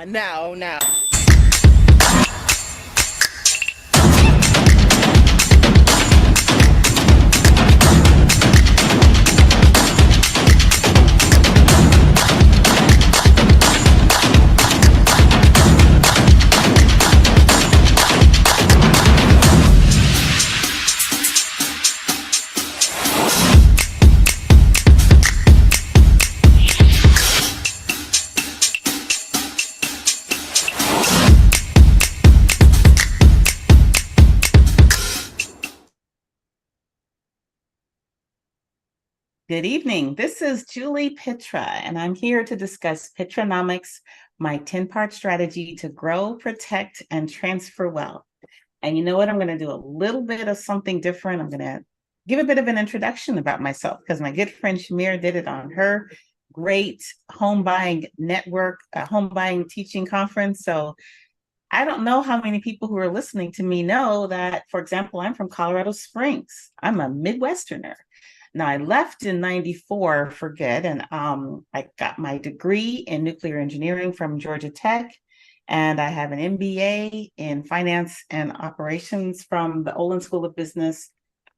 No, no. Good evening. This is Juli Pitra, and I'm here to discuss Pitranomics, my 10-part strategy to grow, protect, and transfer wealth. And you know what? I'm going to do a little bit of something different. I'm going to give a bit of an introduction about myself because my good friend Shamir did it on her great home buying network, home buying teaching conference. So I don't know how many people who are listening to me know that, for example, I'm from Colorado Springs. I'm a Midwesterner. Now, I left in 94 for good, and I got my degree in nuclear engineering from Georgia Tech, and I have an MBA in finance and operations from the Olin School of Business,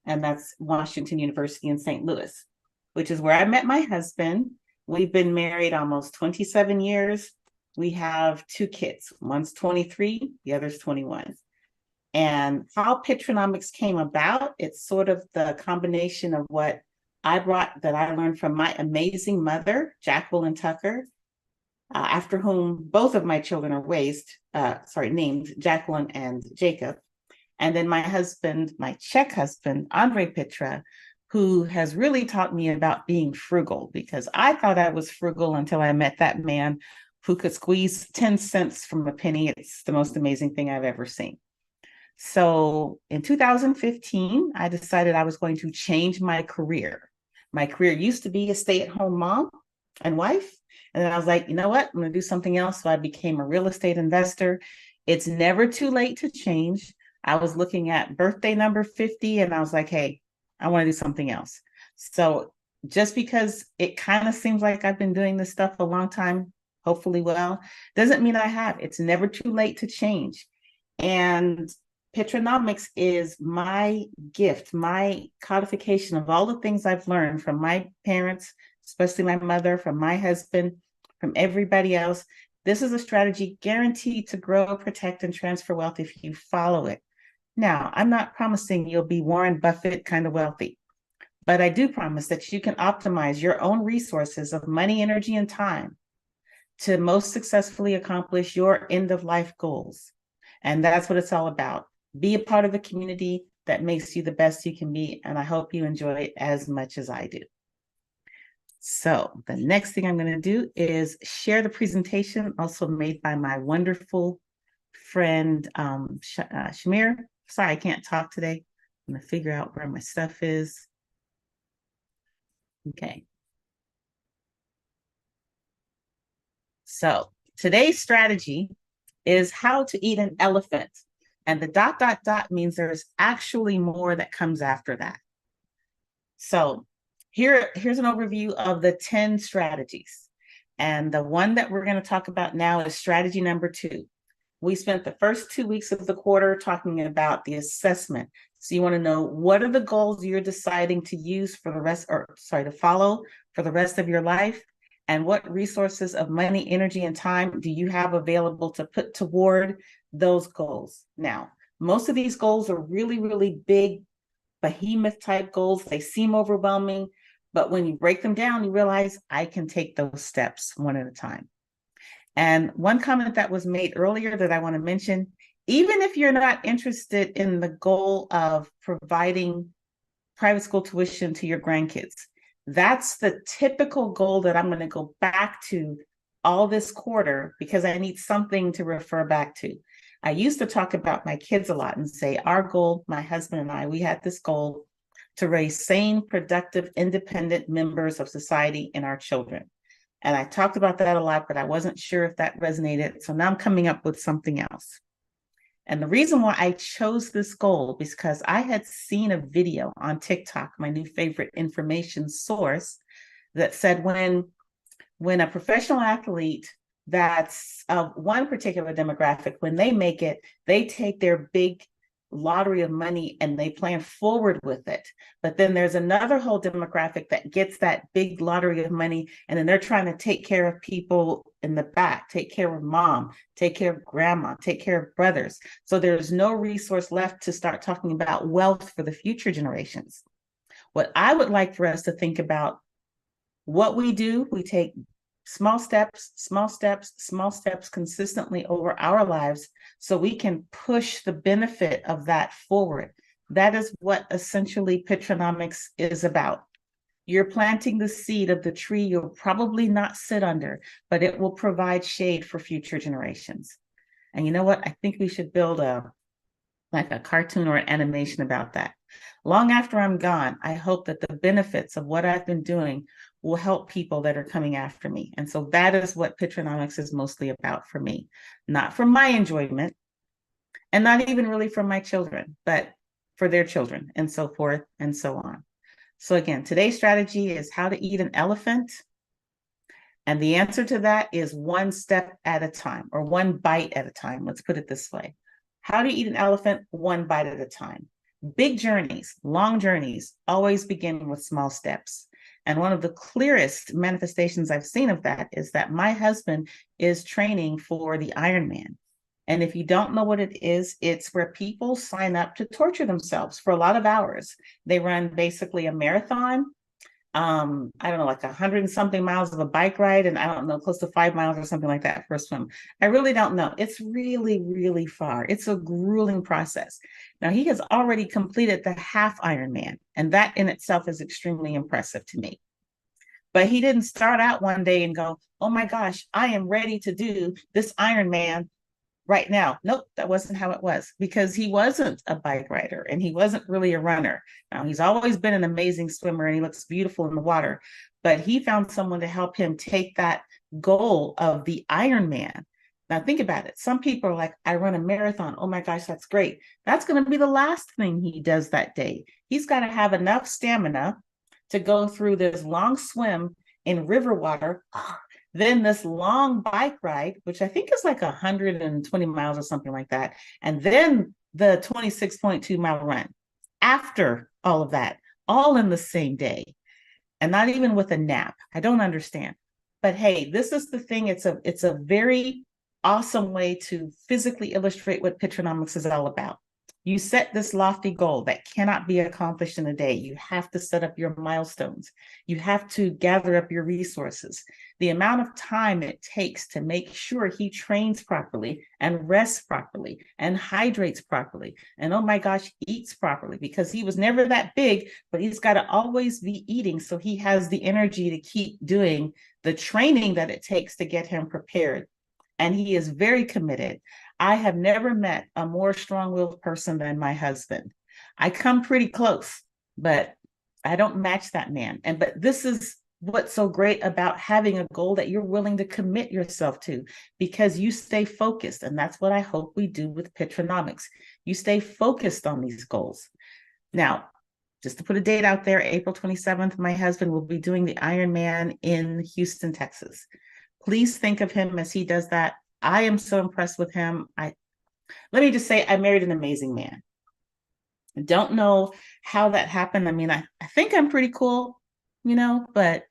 and that's Washington University in St. Louis, which is where I met my husband. We've been married almost 27 years. We have two kids. One's 23, the other's 21. And how Pitranomics came about, it's sort of the combination of what I brought that I learned from my amazing mother, Jacqueline Tucker, after whom both of my children are named Jacqueline and Jacob. And then my husband, my Czech husband, Andre Pitra, who has really taught me about being frugal, because I thought I was frugal until I met that man who could squeeze 10 cents from a penny. It's the most amazing thing I've ever seen. So in 2015, I decided I was going to change my career. My career used to be a stay-at-home mom and wife. And then I was like, you know what? I'm going to do something else. So I became a real estate investor. It's never too late to change. I was looking at birthday number 50 and I was like, hey, I want to do something else. So just because it kind of seems like I've been doing this stuff a long time, hopefully well, doesn't mean I have. It's never too late to change. And Pitranomics is my gift, my codification of all the things I've learned from my parents, especially my mother, from my husband, from everybody else. This is a strategy guaranteed to grow, protect, and transfer wealth if you follow it. Now, I'm not promising you'll be Warren Buffett kind of wealthy, but I do promise that you can optimize your own resources of money, energy, and time to most successfully accomplish your end of life goals. And that's what it's all about. Be a part of a community that makes you the best you can be. And I hope you enjoy it as much as I do. So the next thing I'm going to do is share the presentation also made by my wonderful friend, Shamir. Sorry, I can't talk today. I'm going to figure out where my stuff is. Okay. So today's strategy is how to eat an elephant. And the ... means there's actually more that comes after that. So here's an overview of the 10 strategies. And the one that we're going to talk about now is strategy number 2. We spent the first 2 weeks of the quarter talking about the assessment. So you want to know, what are the goals you're deciding to use for the rest, to follow for the rest of your life? And what resources of money, energy, and time do you have available to put toward those goals? Now, most of these goals are really, really big, behemoth type goals. They seem overwhelming, but when you break them down, you realize I can take those steps one at a time. And one comment that was made earlier that I want to mention, even if you're not interested in the goal of providing private school tuition to your grandkids, that's the typical goal that I'm going to go back to all this quarter because I need something to refer back to. I used to talk about my kids a lot and say, our goal, my husband and I, we had this goal to raise sane, productive, independent members of society in our children. And I talked about that a lot, but I wasn't sure if that resonated. So now I'm coming up with something else. And the reason why I chose this goal is because I had seen a video on TikTok, my new favorite information source, that said when when a professional athlete that's of one particular demographic, when they make it, they take their big lottery of money and they plan forward with it. But then there's another whole demographic that gets that big lottery of money, and then they're trying to take care of people in the back, take care of mom, take care of grandma, take care of brothers. So there's no resource left to start talking about wealth for the future generations. What I would like for us to think about, what we do, we take small steps, small steps, small steps consistently over our lives so we can push the benefit of that forward. That is what essentially Pitranomics is about. You're planting the seed of the tree you'll probably not sit under, but it will provide shade for future generations. And you know what? I think we should build a cartoon or an animation about that. Long after I'm gone, I hope that the benefits of what I've been doing will help people that are coming after me. And so that is what Pitranomics is mostly about for me, not for my enjoyment, and not even really for my children, but for their children, and so forth and so on. So again, today's strategy is how to eat an elephant. And the answer to that is one step at a time, or one bite at a time. Let's put it this way. How to eat an elephant one bite at a time. Big journeys, long journeys, always begin with small steps. And one of the clearest manifestations I've seen of that is that my husband is training for the Ironman. And if you don't know what it is, it's where people sign up to torture themselves for a lot of hours. They run basically a marathon. I don't know, like 100 and something miles of a bike ride, and I don't know, close to 5 miles or something like that for a swim. I really don't know. It's really, really far. It's a grueling process. Now, he has already completed the half Ironman, and that in itself is extremely impressive to me. But he didn't start out one day and go, oh my gosh, I am ready to do this Ironman right now. Nope, that wasn't how it was, because he wasn't a bike rider and he wasn't really a runner. Now, he's always been an amazing swimmer and he looks beautiful in the water, but he found someone to help him take that goal of the Ironman. Now, think about it. Some people are like, I run a marathon. Oh my gosh, that's great. That's going to be the last thing he does that day. He's got to have enough stamina to go through this long swim in river water, then this long bike ride, which I think is like 120 miles or something like that, and then the 26.2-mile run after all of that, all in the same day, and not even with a nap. I don't understand. But hey, this is the thing. It's a very awesome way to physically illustrate what Pitranomics is all about. You set this lofty goal that cannot be accomplished in a day. You have to set up your milestones. You have to gather up your resources. The amount of time it takes to make sure he trains properly and rests properly and hydrates properly. And oh my gosh, eats properly, because he was never that big, but he's got to always be eating so he has the energy to keep doing the training that it takes to get him prepared. And he is very committed. I have never met a more strong-willed person than my husband. I come pretty close, but I don't match that man. But this is what's so great about having a goal that you're willing to commit yourself to, because you stay focused. And that's what I hope we do with Pitranomics. You stay focused on these goals. Now, just to put a date out there, April 27th, my husband will be doing the Ironman in Houston, Texas. Please think of him as he does that. I am so impressed with him. Let me just say, I married an amazing man. I don't know how that happened. I mean, I think I'm pretty cool, but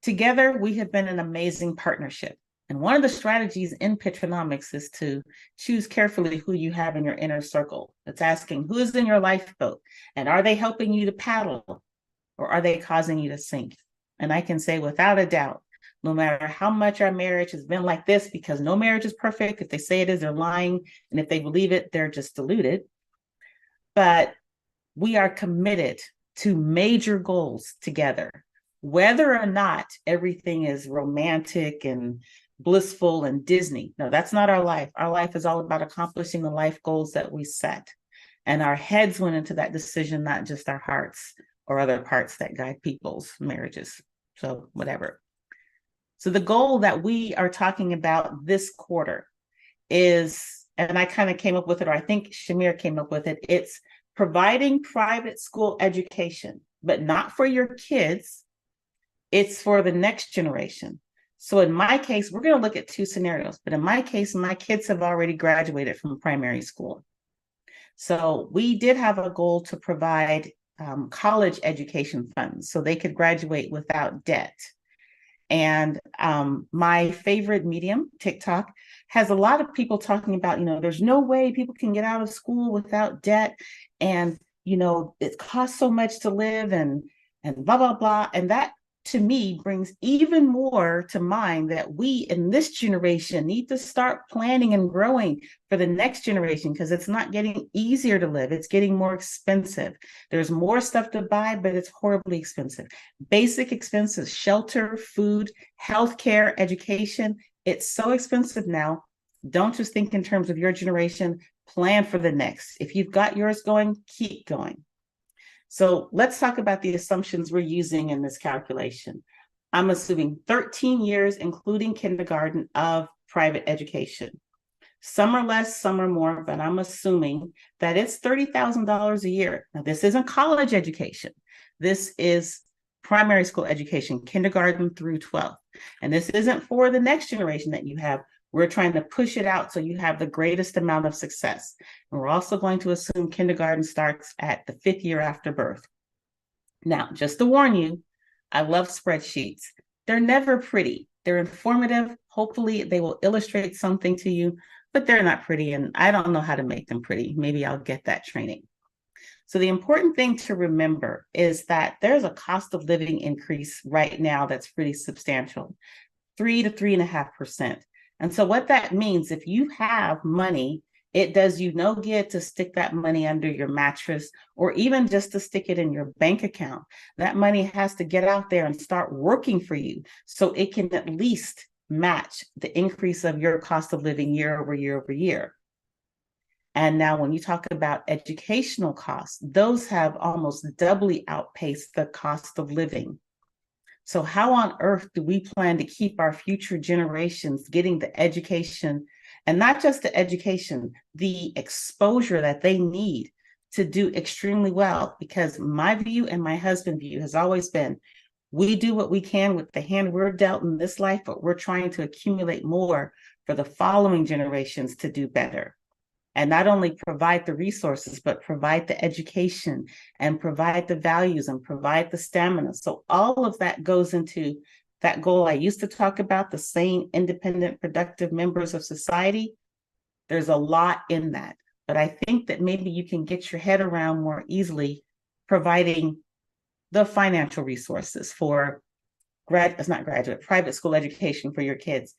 together we have been an amazing partnership. And one of the strategies in Pitranomics is to choose carefully who you have in your inner circle. It's asking, who is in your lifeboat? And are they helping you to paddle, or are they causing you to sink? And I can say without a doubt, no matter how much our marriage has been like this, because no marriage is perfect. If they say it is, they're lying. And if they believe it, they're just deluded. But we are committed to major goals together, whether or not everything is romantic and blissful and Disney. No, that's not our life. Our life is all about accomplishing the life goals that we set. And our heads went into that decision, not just our hearts or other parts that guide people's marriages. So whatever. So the goal that we are talking about this quarter is, and I kind of came up with it, or I think Shamir came up with it, it's providing private school education, but not for your kids. It's for the next generation. So in my case, we're going to look at two scenarios, but in my case, my kids have already graduated from primary school. So we did have a goal to provide college education funds so they could graduate without debt. And my favorite medium, TikTok, has a lot of people talking about, there's no way people can get out of school without debt. And, it costs so much to live and blah, blah, blah. And that to me brings even more to mind that we in this generation need to start planning and growing for the next generation, because it's not getting easier to live. It's getting more expensive. There's more stuff to buy, but it's horribly expensive. Basic expenses, shelter, food, healthcare, education. It's so expensive now. Don't just think in terms of your generation, plan for the next. If you've got yours going, keep going. So let's talk about the assumptions we're using in this calculation. I'm assuming 13 years, including kindergarten, of private education. Some are less, some are more, but I'm assuming that it's $30,000 a year. Now, this isn't college education. This is primary school education, kindergarten through 12th. And this isn't for the next generation that you have. We're trying to push it out so you have the greatest amount of success. And we're also going to assume kindergarten starts at the 5th year after birth. Now, just to warn you, I love spreadsheets. They're never pretty. They're informative. Hopefully, they will illustrate something to you, but they're not pretty, and I don't know how to make them pretty. Maybe I'll get that training. So the important thing to remember is that there's a cost of living increase right now that's pretty substantial, 3 to 3.5%. And so what that means, if you have money, it does you no good to stick that money under your mattress or even just to stick it in your bank account. That money has to get out there and start working for you so it can at least match the increase of your cost of living year over year over year. And now when you talk about educational costs, those have almost doubly outpaced the cost of living. So how on earth do we plan to keep our future generations getting the education, and not just the education, the exposure that they need to do extremely well? Because my view and my husband's view has always been, we do what we can with the hand we're dealt in this life, but we're trying to accumulate more for the following generations to do better. And not only provide the resources, but provide the education and provide the values and provide the stamina. So all of that goes into that goal I used to talk about, the sane, independent, productive members of society. There's a lot in that. But I think that maybe you can get your head around more easily providing the financial resources for private school education for your kids,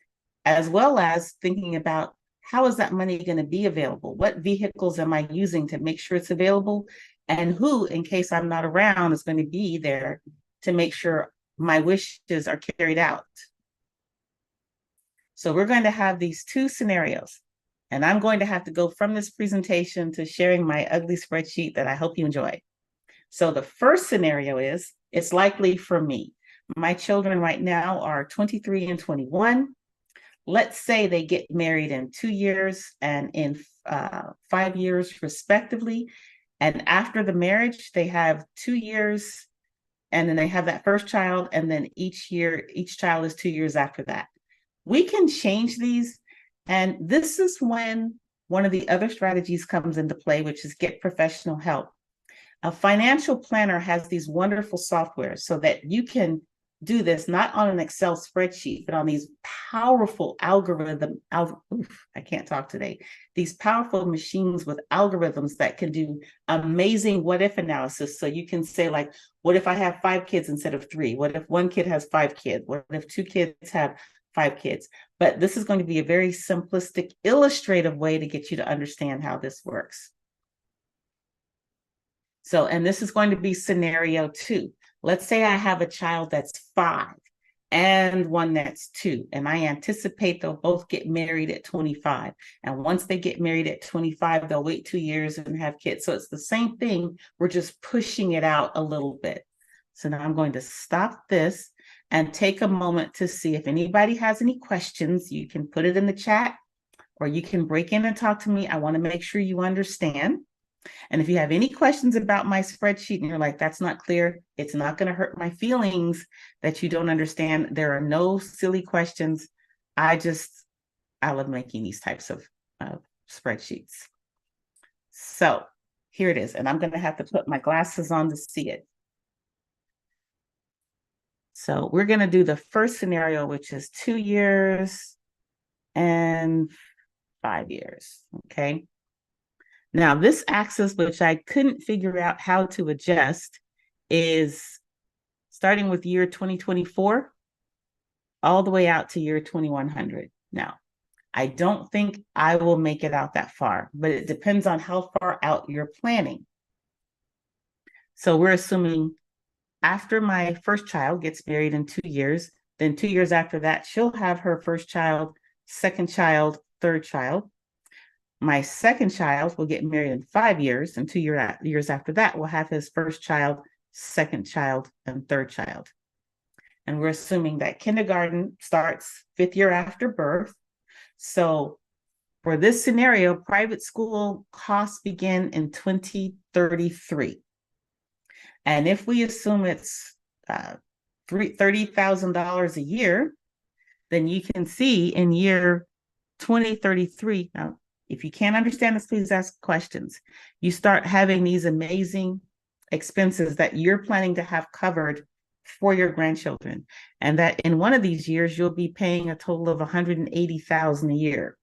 as well as thinking about, how is that money going to be available? What vehicles am I using to make sure it's available? And who, in case I'm not around, is going to be there to make sure my wishes are carried out? So we're going to have these two scenarios. And I'm going to have to go from this presentation to sharing my ugly spreadsheet that I hope you enjoy. So the first scenario is, it's likely for me. My children right now are 23 and 21. Let's say they get married in 2 years and in 5 years, respectively. And after the marriage, they have 2 years, and then they have that first child. And then each child is 2 years after that. We can change these. And this is when one of the other strategies comes into play, which is get professional help. A financial planner has these wonderful softwares so that you can do this not on an Excel spreadsheet, but on these powerful I can't talk today. These powerful machines with algorithms that can do amazing what if analysis. So you can say, like, what if I have 5 kids instead of 3? What if one kid has 5 kids? What if 2 kids have 5 kids? But this is going to be a very simplistic, illustrative way to get you to understand how this works. So, and this is going to be scenario 2. Let's say I have a child that's 5 and one that's 2, and I anticipate they'll both get married at 25. And once they get married at 25, they'll wait 2 years and have kids. So it's the same thing. We're just pushing it out a little bit. So now I'm going to stop this and take a moment to see if anybody has any questions. You can put it in the chat or you can break in and talk to me. I want to make sure you understand. And if you have any questions about my spreadsheet and you're like, that's not clear, it's not going to hurt my feelings that you don't understand. There are no silly questions. I love making these types of spreadsheets. So here it is. And I'm going to have to put my glasses on to see it. So we're going to do the first scenario, which is 2 years and 5 years. Okay. Now, this axis, which I couldn't figure out how to adjust, is starting with year 2024 all the way out to year 2100. Now, I don't think I will make it out that far, but it depends on how far out you're planning. So we're assuming after my first child gets married in 2 years, then 2 years after that, she'll have her first child, second child, third child. My second child will get married in 5 years, and 2 years after that, will have his first child, second child, and third child. And we're assuming that kindergarten starts 5th year after birth. So for this scenario, private school costs begin in 2033. And if we assume it's $30,000 a year, then you can see in year 2033, now, if you can't understand this, please ask questions. You start having these amazing expenses that you're planning to have covered for your grandchildren. And that in one of these years, you'll be paying a total of $180,000 a year.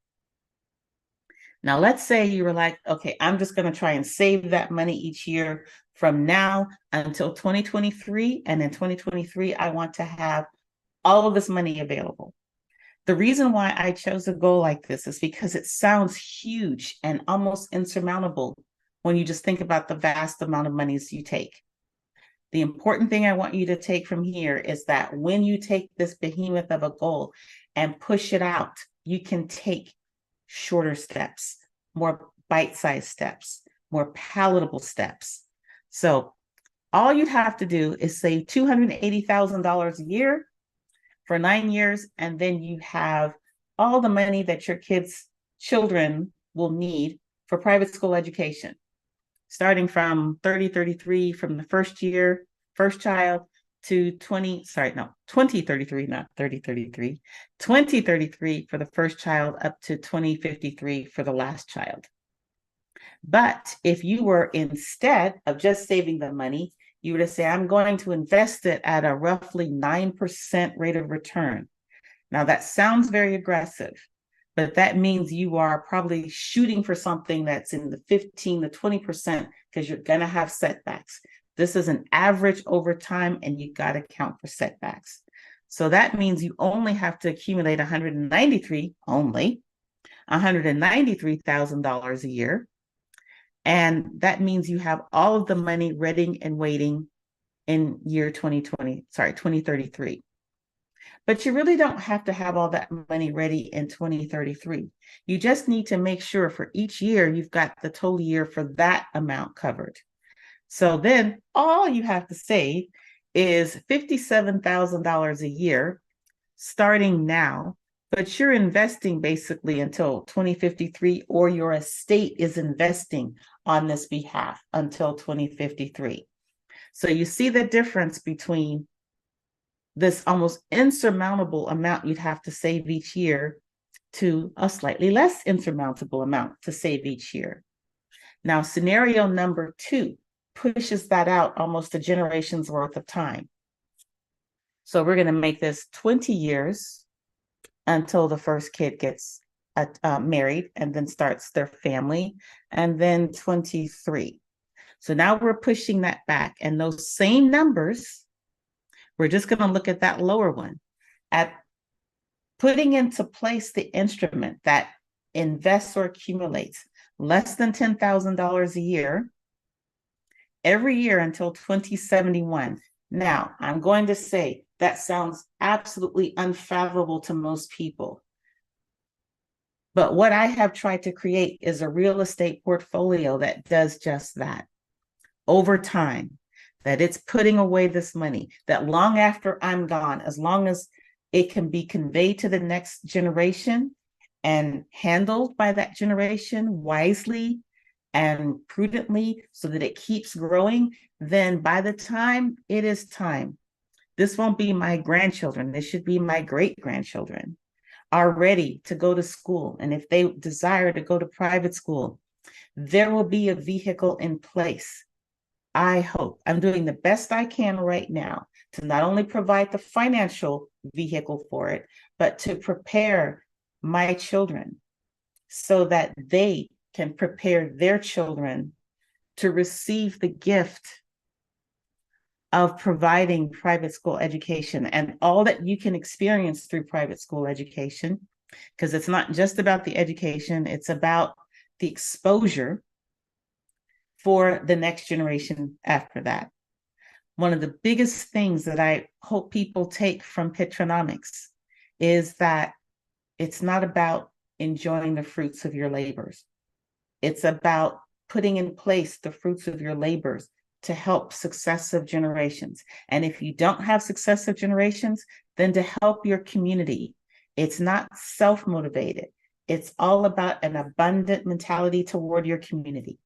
Now, let's say you were like, okay, I'm just going to try and save that money each year from now until 2023. And in 2023, I want to have all of this money available. The reason why I chose a goal like this is because it sounds huge and almost insurmountable when you just think about the vast amount of monies you take. The important thing I want you to take from here is that when you take this behemoth of a goal and push it out, you can take shorter steps, more bite-sized steps, more palatable steps. So all you'd have to do is save $280,000 a year for 9 years, and then you have all the money that your children will need for private school education, starting from 2033 from the first child to 2033, not 3033, 2033 for the first child up to 2053 for the last child. But if you were, instead of just saving the money, you would say, I'm going to invest it at a roughly 9% rate of return. Now, that sounds very aggressive, but that means you are probably shooting for something that's in the 15 to 20% because you're going to have setbacks. This is an average over time, and you got to count for setbacks. So that means you only have to accumulate $193,000 a year. And that means you have all of the money ready and waiting in year 2033. But you really don't have to have all that money ready in 2033. You just need to make sure for each year you've got the total year for that amount covered. So then all you have to save is $57,000 a year starting now, but you're investing basically until 2053, or your estate is investing on this behalf until 2053. So you see the difference between this almost insurmountable amount you'd have to save each year to a slightly less insurmountable amount to save each year. Now, scenario number 2 pushes that out almost a generation's worth of time. So we're going to make this 20 years until the first kid gets married and then starts their family, and then 23. So now we're pushing that back, and those same numbers, we're just going to look at that lower one, at putting into place the instrument that invests or accumulates less than $10,000 a year every year until 2071. Now, I'm going to say that sounds absolutely unfathomable to most people. But what I have tried to create is a real estate portfolio that does just that. Over time, that it's putting away this money, that long after I'm gone, as long as it can be conveyed to the next generation and handled by that generation wisely and prudently so that it keeps growing, then by the time it is time, this won't be my grandchildren, this should be my great-grandchildren, are ready to go to school. And if they desire to go to private school, there will be a vehicle in place. I hope I'm doing the best I can right now to not only provide the financial vehicle for it, but to prepare my children so that they can prepare their children to receive the gift of providing private school education and all that you can experience through private school education, because it's not just about the education, it's about the exposure for the next generation after that. One of the biggest things that I hope people take from Pitranomics is that it's not about enjoying the fruits of your labors. It's about putting in place the fruits of your labors to help successive generations. And if you don't have successive generations, then to help your community. It's not self-motivated. It's all about an abundant mentality toward your community.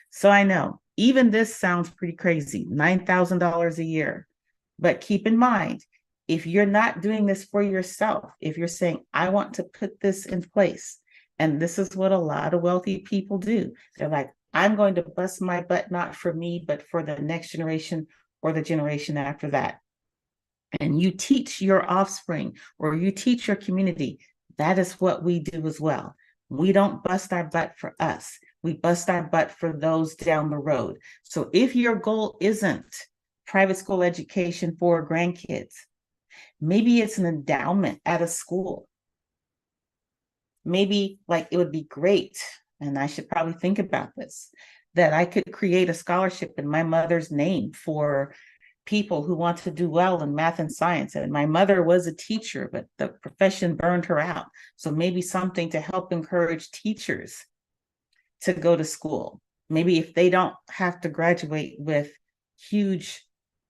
So I know, even this sounds pretty crazy, $9,000 a year. But keep in mind, if you're not doing this for yourself, if you're saying, I want to put this in place, and this is what a lot of wealthy people do. They're like, I'm going to bust my butt, not for me, but for the next generation or the generation after that. And you teach your offspring or you teach your community. That is what we do as well. We don't bust our butt for us. We bust our butt for those down the road. So if your goal isn't private school education for grandkids, maybe it's an endowment at a school. Maybe like it would be great, and I should probably think about this, that I could create a scholarship in my mother's name for people who want to do well in math and science. And my mother was a teacher, but the profession burned her out. So maybe something to help encourage teachers to go to school. Maybe if they don't have to graduate with huge,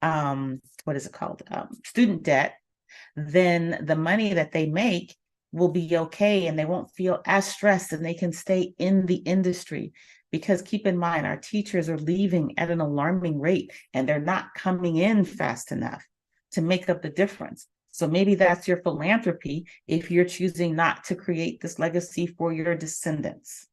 student debt, then the money that they make will be okay and they won't feel as stressed and they can stay in the industry. Because keep in mind, our teachers are leaving at an alarming rate and they're not coming in fast enough to make up the difference. So maybe that's your philanthropy if you're choosing not to create this legacy for your descendants.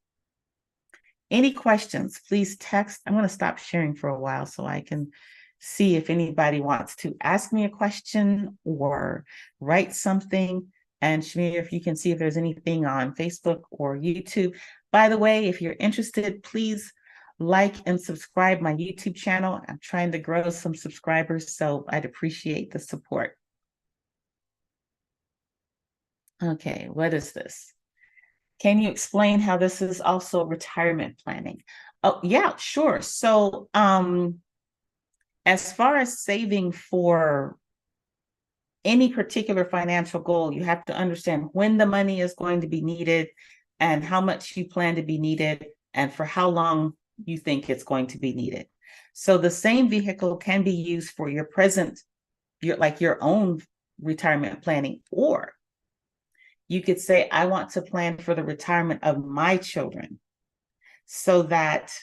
Any questions, please text. I'm going to stop sharing for a while so I can see if anybody wants to ask me a question or write something. And Shamir, if you can see if there's anything on Facebook or YouTube. By the way, if you're interested, please like and subscribe my YouTube channel. I'm trying to grow some subscribers, so I'd appreciate the support. Okay, what is this? Can you explain how this is also retirement planning? Oh, yeah, sure. So as far as saving for any particular financial goal, you have to understand when the money is going to be needed and how much you plan to be needed and for how long you think it's going to be needed. So the same vehicle can be used for your present, your own retirement planning, or you could say, I want to plan for the retirement of my children so that,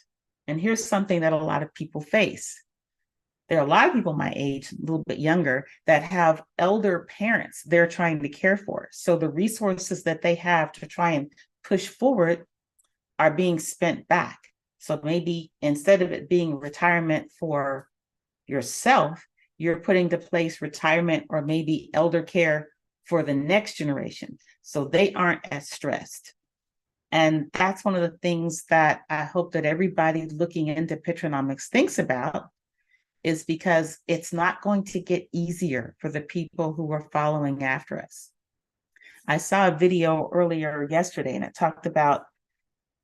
and here's something that a lot of people face. There are a lot of people my age, a little bit younger, that have elder parents they're trying to care for. So the resources that they have to try and push forward are being spent back. So maybe instead of it being retirement for yourself, you're putting to place retirement or maybe elder care for the next generation. So they aren't as stressed. And that's one of the things that I hope that everybody looking into Pitranomics thinks about, is because it's not going to get easier for the people who are following after us. I saw a video earlier yesterday and it talked about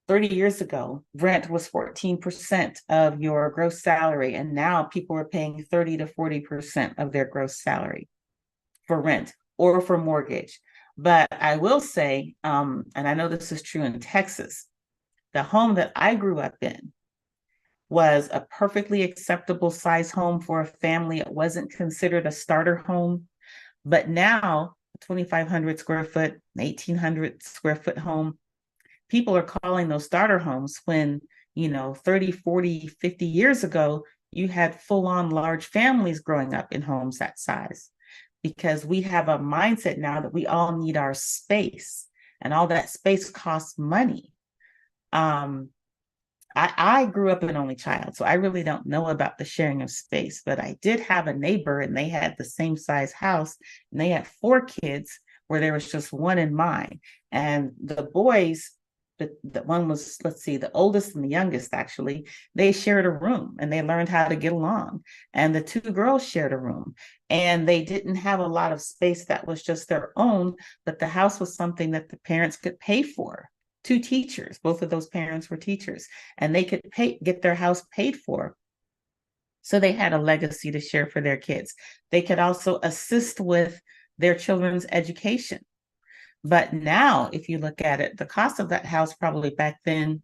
30 years ago, rent was 14% of your gross salary. And now people are paying 30 to 40% of their gross salary for rent or for mortgage. But I will say, and I know this is true in Texas, the home that I grew up in was a perfectly acceptable size home for a family. It wasn't considered a starter home. But now, 2,500 square foot, 1,800 square foot home, people are calling those starter homes when, 30, 40, 50 years ago, you had full-on large families growing up in homes that size, because we have a mindset now that we all need our space, and all that space costs money. I grew up an only child, so I really don't know about the sharing of space, but I did have a neighbor and they had the same size house and they had 4 kids where there was just one in mine. And the boys, the one was, let's see, the oldest and the youngest actually, they shared a room and they learned how to get along. And the 2 girls shared a room and they didn't have a lot of space that was just their own, but the house was something that the parents could pay for. 2 teachers, both of those parents were teachers, and they could get their house paid for. So they had a legacy to share for their kids. They could also assist with their children's education. But now, if you look at it, the cost of that house probably back then,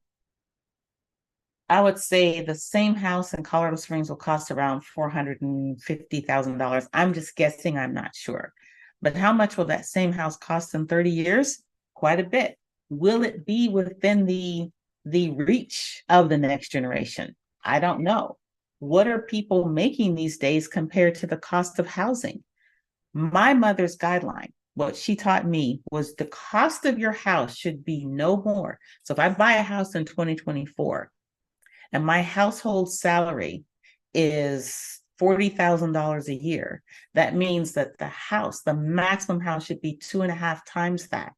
I would say the same house in Colorado Springs will cost around $450,000. I'm just guessing, I'm not sure. But how much will that same house cost in 30 years? Quite a bit. Will it be within the reach of the next generation? I don't know. What are people making these days compared to the cost of housing? My mother's guideline, what she taught me, was the cost of your house should be no more. So if I buy a house in 2024 and my household salary is $40,000 a year, that means that the maximum house should be 2.5 times that,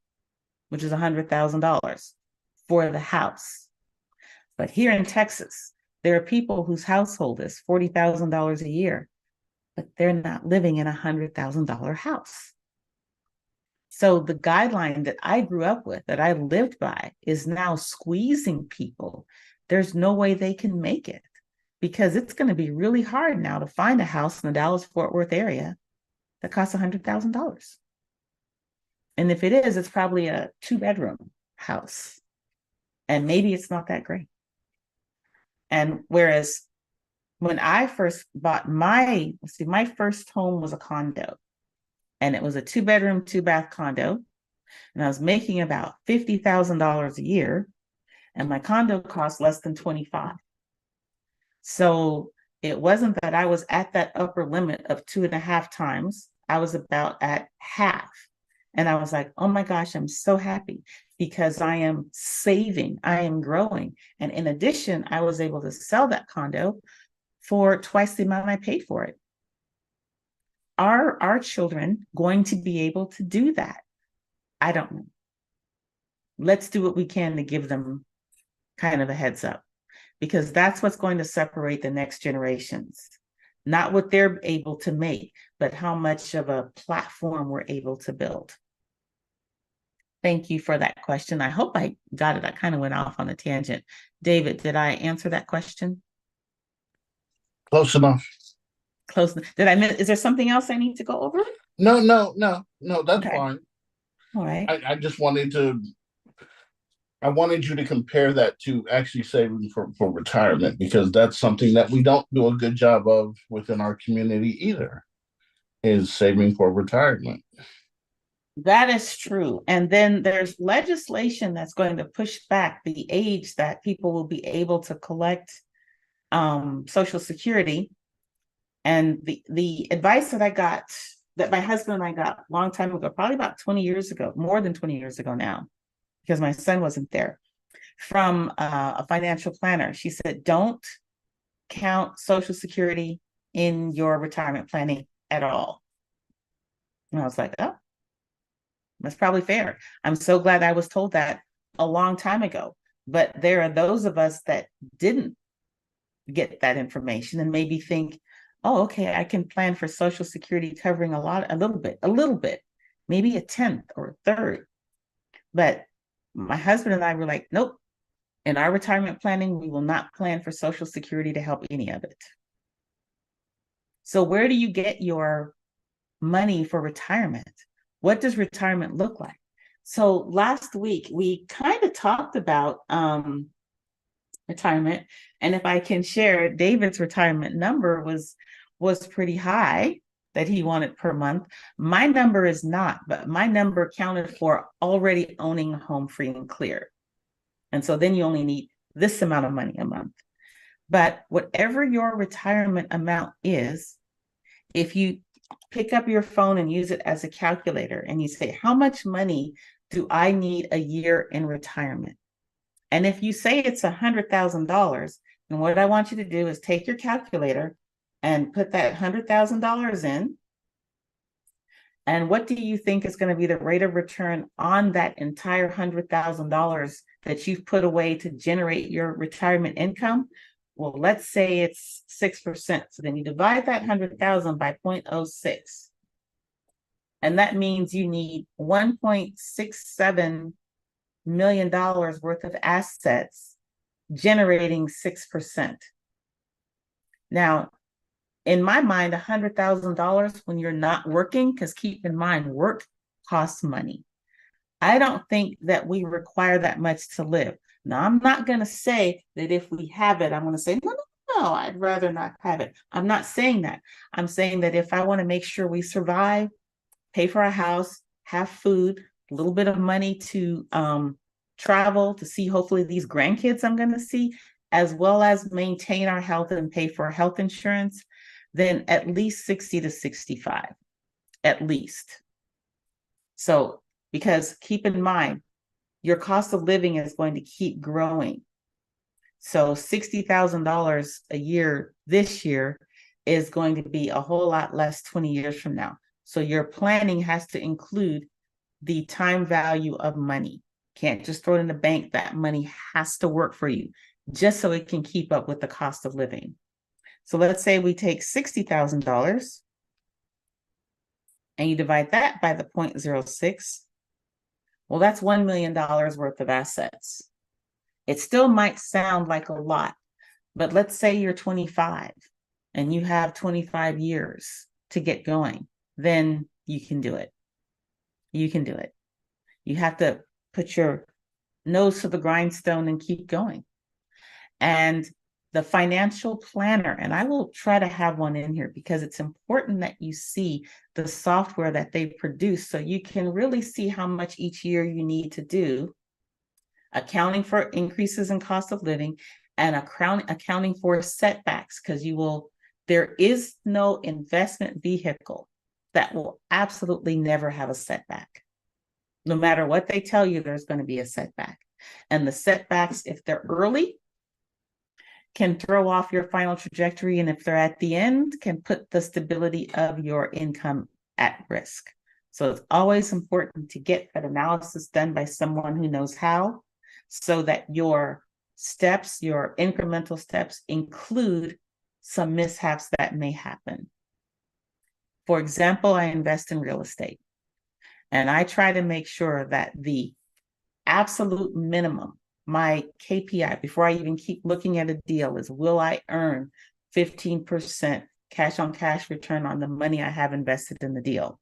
which is $100,000 for the house. But here in Texas, there are people whose household is $40,000 a year, but they're not living in a $100,000 house. So the guideline that I grew up with, that I lived by, is now squeezing people. There's no way they can make it, because it's going to be really hard now to find a house in the Dallas-Fort Worth area that costs $100,000. And if it is, it's probably a 2-bedroom house. And maybe it's not that great. And whereas when I first bought my first home was a condo. And it was a 2-bedroom, 2-bath condo. And I was making about $50,000 a year. And my condo cost less than 25. So it wasn't that I was at that upper limit of 2.5 times. I was about at half. And I was like, oh my gosh, I'm so happy because I am saving, I am growing. And in addition, I was able to sell that condo for twice the amount I paid for it. Are our children going to be able to do that? I don't know. Let's do what we can to give them kind of a heads up, because that's what's going to separate the next generations. Not what they're able to make, but how much of a platform we're able to build. Thank you for that question. I hope I got it. I kind of went off on a tangent. David, did I answer that question? Close enough. Close. Did I miss? Is there something else I need to go over? No, that's Okay. fine. All right. I just wanted you to compare that to actually saving for retirement, because that's something that we don't do a good job of within our community either, is saving for retirement. That is true. And then there's legislation that's going to push back the age that people will be able to collect Social Security. And the advice that I got, that my husband and I got a long time ago, probably about 20 years ago, more than 20 years ago now, because my son wasn't there, from a financial planner. She said, don't count Social Security in your retirement planning at all. And I was like, oh, that's probably fair. I'm so glad I was told that a long time ago. But there are those of us that didn't get that information and maybe think, oh, okay, I can plan for Social Security covering a little bit, maybe a tenth or a third. But my husband and I were like, nope, in our retirement planning, we will not plan for Social Security to help any of it. So where do you get your money for retirement? What does retirement look like? So last week, we kind of talked about retirement. And if I can share, David's retirement number was pretty high that he wanted per month. My number is not, but my number counted for already owning a home free and clear. And so then you only need this amount of money a month. But whatever your retirement amount is, if you pick up your phone and use it as a calculator and you say, how much money do I need a year in retirement? And if you say it's $100,000, and what I want you to do is take your calculator and put that $100,000 in. And what do you think is going to be the rate of return on that entire $100,000 that you've put away to generate your retirement income? Well, let's say it's 6%. So then you divide that 100,000 by 0.06. And that means you need $1.67 million worth of assets generating 6%. Now, in my mind, $100,000 when you're not working, because keep in mind, work costs money. I don't think that we require that much to live. Now, I'm not going to say that if we have it, I'm going to say, no, I'd rather not have it. I'm not saying that. I'm saying that if I want to make sure we survive, pay for a house, have food, a little bit of money to travel, to see hopefully these grandkids I'm going to see, as well as maintain our health and pay for our health insurance, then at least 60 to 65, at least. So, because keep in mind, your cost of living is going to keep growing. So $60,000 a year this year is going to be a whole lot less 20 years from now. So your planning has to include the time value of money. Can't just throw it in the bank. That money has to work for you just so it can keep up with the cost of living. So let's say we take $60,000 and you divide that by the 0.06. Well, that's $1 million worth of assets. It still might sound like a lot, but let's say you're 25 and you have 25 years to get going, then you can do it. You can do it. You have to put your nose to the grindstone and keep going. And the financial planner, and I will try to have one in here because it's important that you see the software that they produce so you can really see how much each year you need to do, accounting for increases in cost of living and accounting for setbacks, because there is no investment vehicle that will absolutely never have a setback. No matter what they tell you, there's going to be a setback. And the setbacks, if they're early, can throw off your final trajectory, and if they're at the end, can put the stability of your income at risk. So it's always important to get that analysis done by someone who knows how, so that your steps, your incremental steps, include some mishaps that may happen. For example, I invest in real estate, and I try to make sure that the absolute minimum, my KPI, before I even keep looking at a deal, is will I earn 15% cash on cash return on the money I have invested in the deal,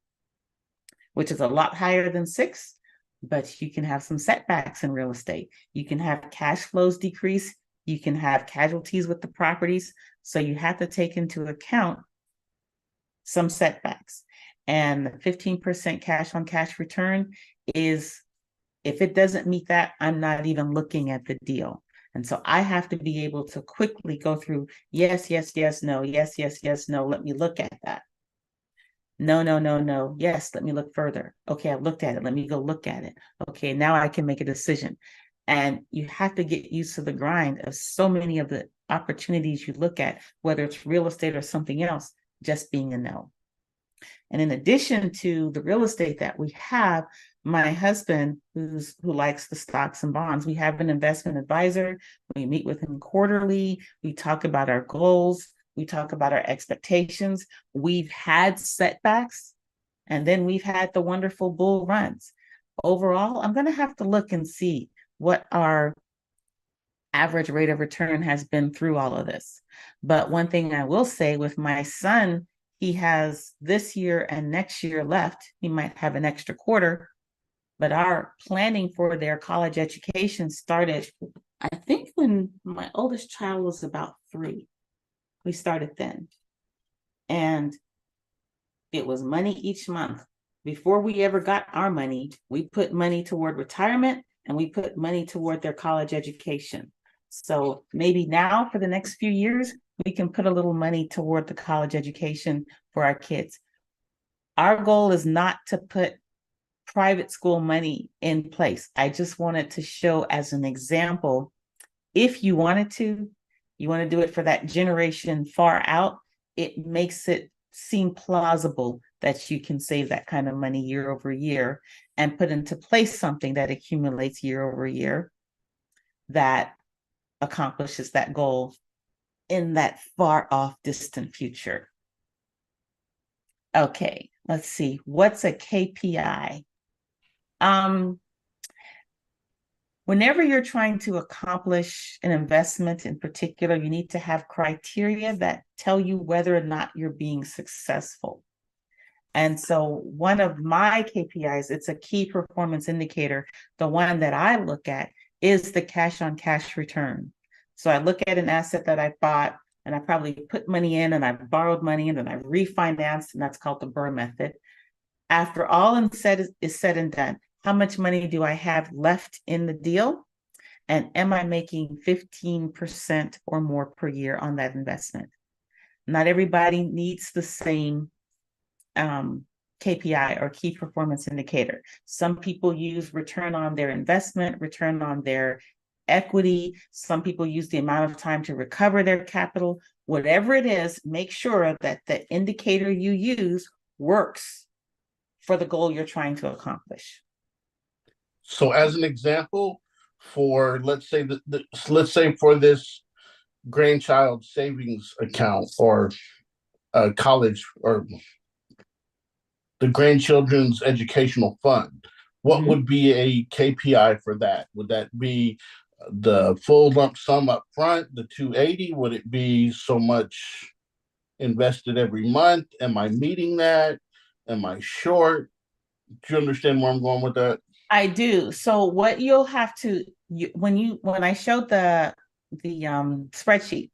which is a lot higher than 6, but you can have some setbacks in real estate. You can have cash flows decrease. You can have casualties with the properties. So you have to take into account some setbacks. And the 15% cash on cash return is, if it doesn't meet that, I'm not even looking at the deal. And so I have to be able to quickly go through, yes, yes, yes, no, yes, yes, yes, no, let me look at that. No, no, no, no, yes, let me look further. Okay, I've looked at it, let me go look at it. Okay, now I can make a decision. And you have to get used to the grind of so many of the opportunities you look at, whether it's real estate or something else, just being a no. And in addition to the real estate that we have, my husband, who likes the stocks and bonds, we have an investment advisor. We meet with him quarterly. We talk about our goals. We talk about our expectations. We've had setbacks, and then we've had the wonderful bull runs. Overall, I'm going to have to look and see what our average rate of return has been through all of this. But one thing I will say, with my son, he has this year and next year left. He might have an extra quarter, but our planning for their college education started, I think, when my oldest child was about 3. We started then. And it was money each month. Before we ever got our money, we put money toward retirement, and we put money toward their college education. So maybe now for the next few years, we can put a little money toward the college education for our kids. Our goal is not to put private school money in place. I just wanted to show as an example, if you wanted to, you want to do it for that generation far out, it makes it seem plausible that you can save that kind of money year over year and put into place something that accumulates year over year that accomplishes that goal in that far off distant future. Okay, let's see. What's a KPI? Whenever you're trying to accomplish an investment in particular, you need to have criteria that tell you whether or not you're being successful. And so one of my KPIs, it's a key performance indicator. The one that I look at is the cash on cash return. So I look at an asset that I bought and I probably put money in and I borrowed money in and I refinanced, and that's called the Burr method. After all is said and done, how much money do I have left in the deal? And am I making 15% or more per year on that investment? Not everybody needs the same KPI or key performance indicator. Some people use return on their investment, return on their equity. Some people use the amount of time to recover their capital. Whatever it is, make sure that the indicator you use works for the goal you're trying to accomplish. So, as an example, for let's say let's say for this grandchild savings account or college or the grandchildren's educational fund, what would be a KPI for that? Would that be the full lump sum up front, the 280? Would it be so much invested every month? Am I meeting that? Am I short? Do you understand where I'm going with that? I do. So what you'll have to, when I showed the spreadsheet,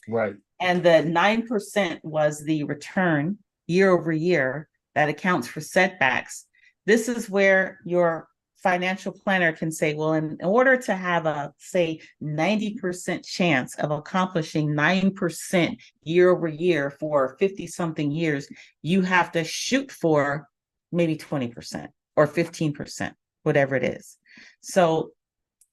Right. and the 9% was the return year over year that accounts for setbacks, this is where your financial planner can say, well, in order to have a, say, 90% chance of accomplishing 9% year over year for 50 something years, you have to shoot for maybe 20% or 15%, whatever it is. So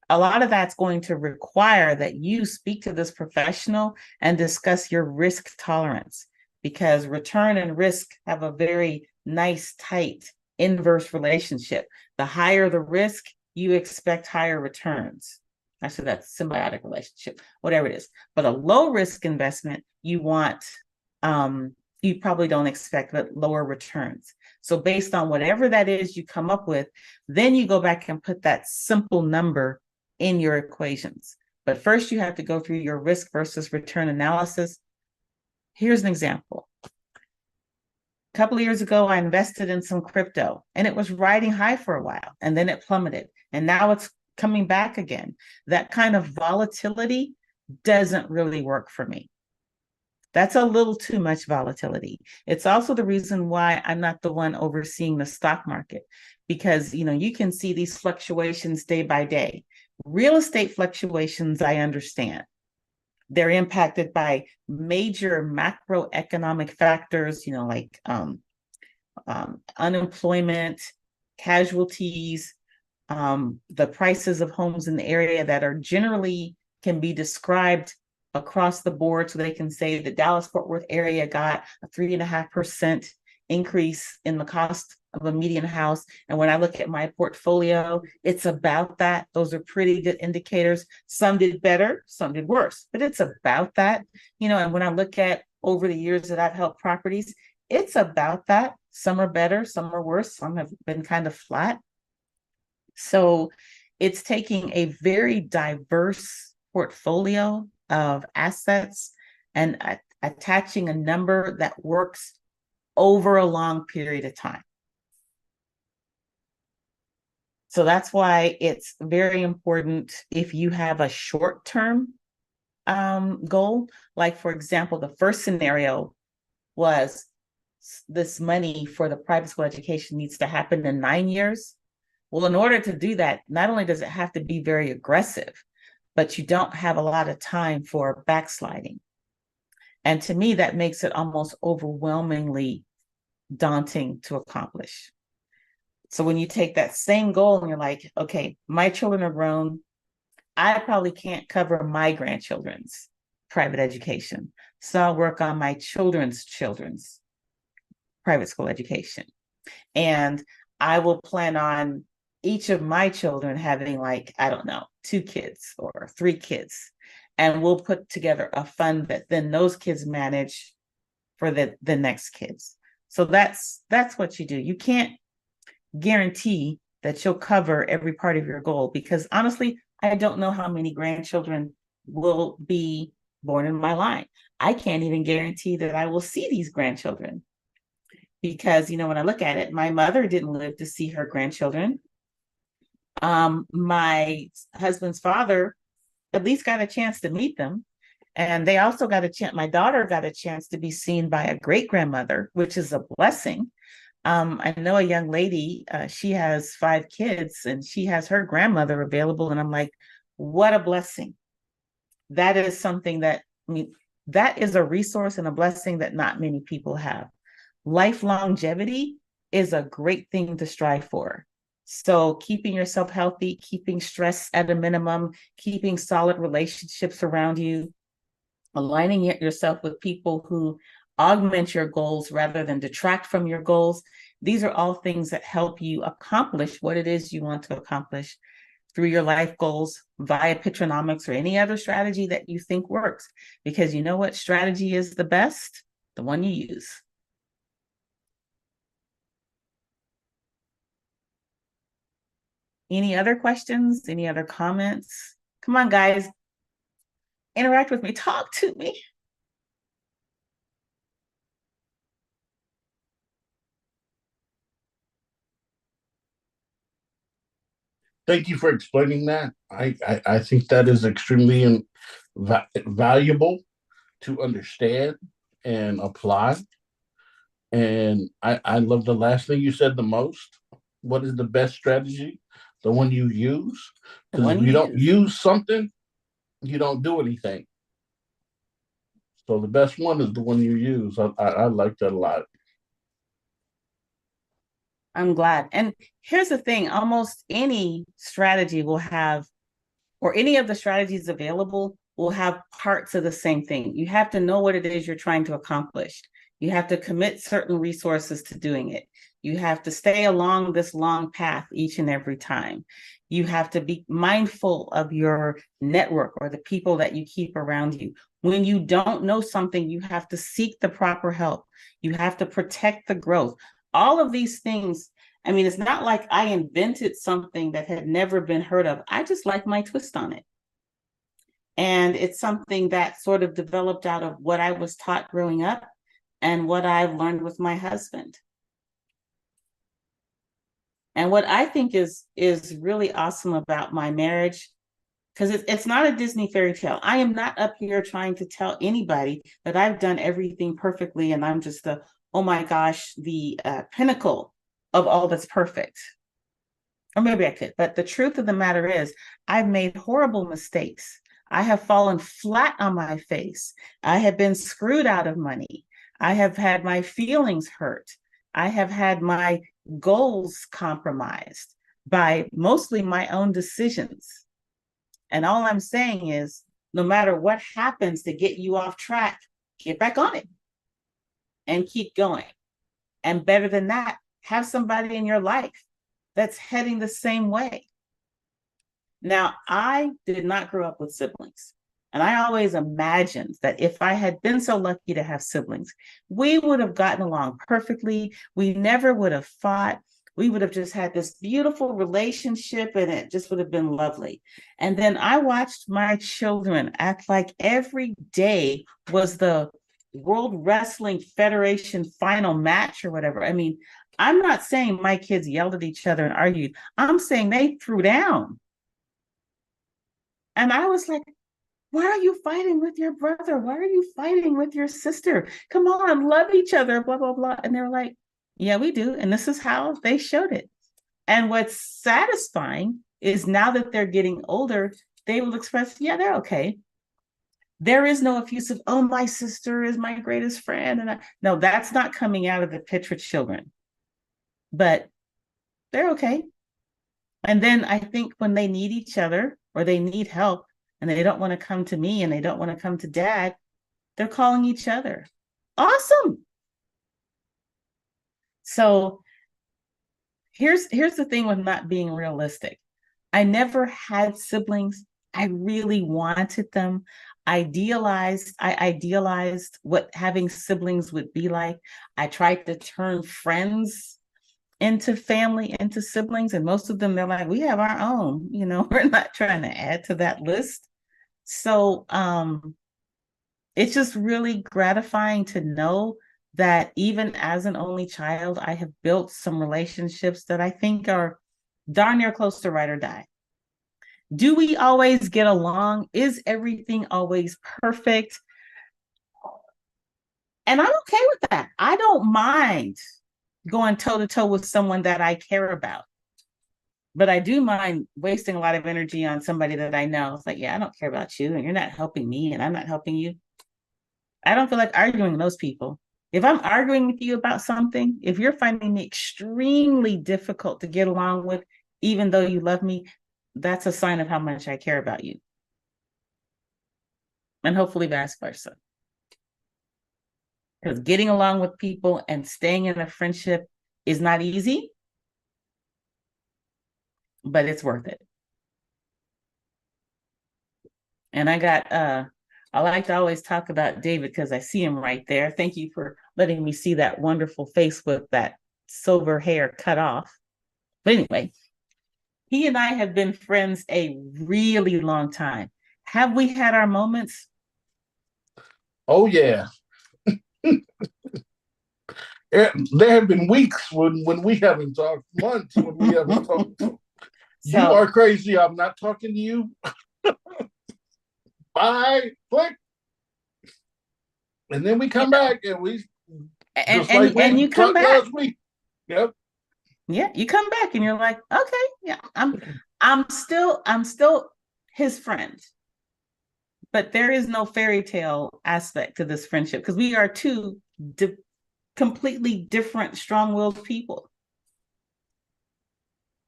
a lot of that's going to require that you speak to this professional and discuss your risk tolerance, because return and risk have a very nice, tight inverse relationship. The higher the risk, you expect higher returns. Actually, that's symbiotic relationship, whatever it is. But a low risk investment, you want, you probably don't expect lower returns. So based on whatever that is you come up with, then you go back and put that simple number in your equations. But first you have to go through your risk versus return analysis. Here's an example. A couple of years ago, I invested in some crypto and it was riding high for a while and then it plummeted and now it's coming back again. That kind of volatility doesn't really work for me. That's a little too much volatility. It's also the reason why I'm not the one overseeing the stock market, because you can see these fluctuations day by day. Real estate fluctuations, I understand. They're impacted by major macroeconomic factors, like unemployment, casualties, the prices of homes in the area that are generally can be described across the board. So they can say the Dallas-Fort Worth area got a 3.5% increase in the cost of a median house. And when I look at my portfolio, it's about that. Those are pretty good indicators. Some did better, some did worse, but it's about that. And when I look at over the years that I've held properties, it's about that. Some are better, some are worse, some have been kind of flat. So it's taking a very diverse portfolio of assets and attaching a number that works over a long period of time. So that's why it's very important if you have a short-term goal. Like, for example, the first scenario was this money for the private school education needs to happen in 9 years. Well, in order to do that, not only does it have to be very aggressive, but you don't have a lot of time for backsliding. And to me, that makes it almost overwhelmingly daunting to accomplish. So when you take that same goal and you're like, okay, my children are grown, I probably can't cover my grandchildren's private education. So I'll work on my children's private school education. And I will plan on each of my children having, like, I don't know, 2 kids or 3 kids. And we'll put together a fund that then those kids manage for the next kids. So that's what you do. You can't guarantee that you'll cover every part of your goal, because honestly, I don't know how many grandchildren will be born in my line. I can't even guarantee that I will see these grandchildren, because, when I look at it, my mother didn't live to see her grandchildren. My husband's father at least got a chance to meet them. And they also got a chance, my daughter got a chance to be seen by a great grandmother, which is a blessing. I know a young lady, she has 5 kids and she has her grandmother available. And I'm like, what a blessing. That is something that, that is a resource and a blessing that not many people have. Life longevity is a great thing to strive for. So keeping yourself healthy, keeping stress at a minimum, keeping solid relationships around you, aligning yourself with people who augment your goals rather than detract from your goals. These are all things that help you accomplish what it is you want to accomplish through your life goals via Pitranomics or any other strategy that you think works. Because you know what strategy is the best? The one you use. Any other questions? Any other comments? Come on, guys. Interact with me. Talk to me. Thank you for explaining that. I think that is extremely valuable to understand and apply. And I love the last thing you said the most. What is the best strategy? The one you use. Because if you don't use something, you don't do anything. So the best one is the one you use. I like that a lot. I'm glad. And here's the thing, almost any strategy will have, or any of the strategies available will have parts of the same thing. You have to know what it is you're trying to accomplish. You have to commit certain resources to doing it. You have to stay along this long path each and every time. You have to be mindful of your network or the people that you keep around you. When you don't know something, you have to seek the proper help. You have to protect the growth. All of these things, I mean, it's not like I invented something that had never been heard of. I just like my twist on it. And it's something that sort of developed out of what I was taught growing up and what I've learned with my husband. And what I think is really awesome about my marriage, because it's not a Disney fairy tale. I am not up here trying to tell anybody that I've done everything perfectly and I'm just the, oh my gosh, the pinnacle of all that's perfect. Or maybe I could, but the truth of the matter is I've made horrible mistakes. I have fallen flat on my face. I have been screwed out of money. I have had my feelings hurt. I have had my goals compromised by mostly my own decisions. And all I'm saying is, no matter what happens to get you off track, get back on it and keep going. And better than that, have somebody in your life that's heading the same way. Now, I did not grow up with siblings. And I always imagined that if I had been so lucky to have siblings, we would have gotten along perfectly. We never would have fought. We would have just had this beautiful relationship and it just would have been lovely. And then I watched my children act like every day was the World Wrestling Federation final match or whatever. I mean, I'm not saying my kids yelled at each other and argued. I'm saying they threw down. And I was like, why are you fighting with your brother? Why are you fighting with your sister? Come on, love each other, blah, blah, blah. And they're like, yeah, we do. And this is how they showed it. And what's satisfying is now that they're getting older, they will express, yeah, they're okay. There is no effusive, oh, my sister is my greatest friend. And no, that's not coming out of the Pitra children, but they're okay. And then I think when they need each other or they need help and they don't want to come to me and they don't want to come to dad, they're calling each other. Awesome. So here's the thing with not being realistic. I never had siblings. I really wanted them. I idealized what having siblings would be like. I tried to turn friends into family, into siblings, and most of them, they're like, we have our own, we're not trying to add to that list. So it's just really gratifying to know that even as an only child, I have built some relationships that I think are darn near close to ride or die. Do we always get along? Is everything always perfect? And I'm okay with that. I don't mind going toe to toe with someone that I care about. But I do mind wasting a lot of energy on somebody that I know. It's like, yeah, I don't care about you and you're not helping me and I'm not helping you. I don't feel like arguing with those people. If I'm arguing with you about something, if you're finding me extremely difficult to get along with, even though you love me, that's a sign of how much I care about you. And hopefully vice versa. Because getting along with people and staying in a friendship is not easy, but it's worth it. And I like to always talk about David because I see him right there. Thank you for letting me see that wonderful face with that silver hair cut off. But anyway, he and I have been friends a really long time. Have we had our moments? Oh yeah. There have been weeks when we haven't talked, months when we haven't talked. You are crazy. I'm not talking to you. Bye. Click. And then we come back and we and you come back last week. Yep. Yeah, you come back and you're like, okay, yeah, I'm still his friend. But there is no fairy tale aspect to this friendship because we are two completely different, strong-willed people.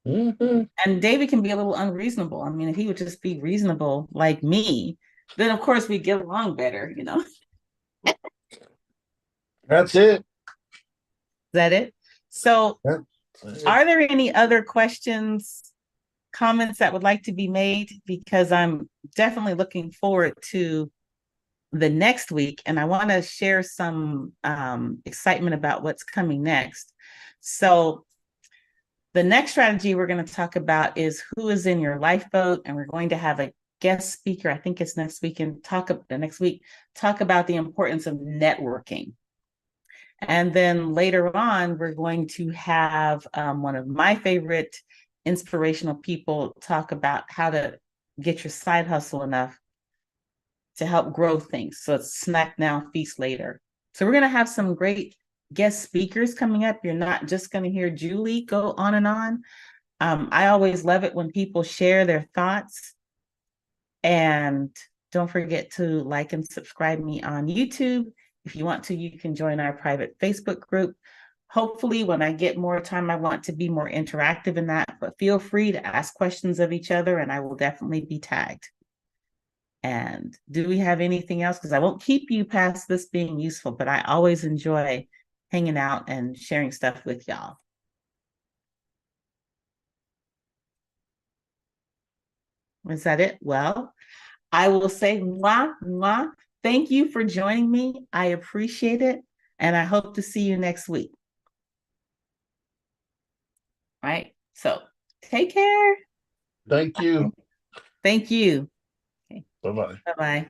Mm-hmm. And David can be a little unreasonable. I mean, if he would just be reasonable like me, then of course we get along better, That's it. Is that it? So are there any other questions, comments that would like to be made? Because I'm definitely looking forward to the next week and I want to share some excitement about what's coming next. So the next strategy we're going to talk about is who is in your lifeboat, and we're going to have a guest speaker. I think it's next week and talk about the importance of networking. And then later on, we're going to have one of my favorite inspirational people talk about how to get your side hustle enough to help grow things. So it's snack now, feast later. So we're going to have some great guest speakers coming up. You're not just going to hear Juli go on and on. I always love it when people share their thoughts. And don't forget to like and subscribe me on YouTube. If you want to, you can join our private Facebook group. Hopefully, when I get more time, I want to be more interactive in that, but feel free to ask questions of each other and I will definitely be tagged. And do we have anything else? Because I won't keep you past this being useful, but I always enjoy hanging out and sharing stuff with y'all. Is that it? Well, I will say mwah, mwah. Thank you for joining me. I appreciate it. And I hope to see you next week. All right. So take care. Thank you. Thank you. Okay. Bye-bye. Bye-bye.